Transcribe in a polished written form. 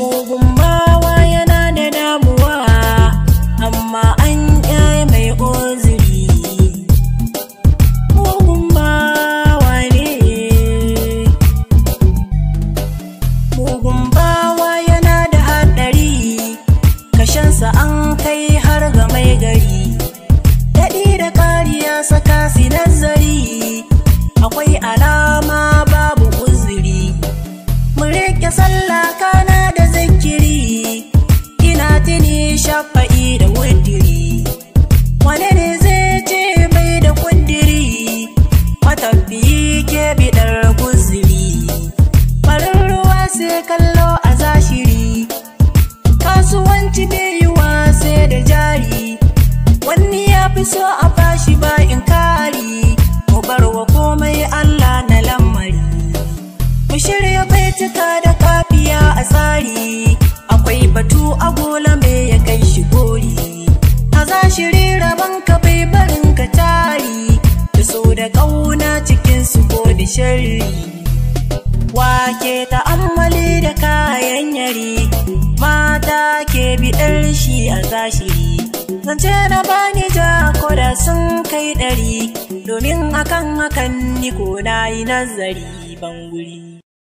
mugun bawa yana da damuwa, amma an yaye mai uzuri. Mugun bawa ne, mugun bawa yana da haɗari, kashensa an kai har ga mai gari. Daɗi da ƙariya saka si nazari, akwai alama babu uzuri. Mu riƙe sallah kana da zikiri, ina tuni shafa'i da wudiri. Wane ne zai ce bai da kudiri, matafiyi ke biɗar guziri. Farin ruwa sai kallo a zashiri, kasuwanci bai yiwa sai da jari. Wani ya fi so a bashi ba in kari, mu bar wa komai Allah na lamari. Mu shirya baituka da kafiya a tsari, akwai batu a gola mai ya kai shi gori. A zashiri rabon ka bai barin ka tari, da so da ƙauna cikin su ko da sharri. Wake ta'ammali da kayan yari, mata ke biɗar shi a zashiri. Zance na bani ja ko da sun kai 100, domin akan hakan ni ko na yi nazari ban guri.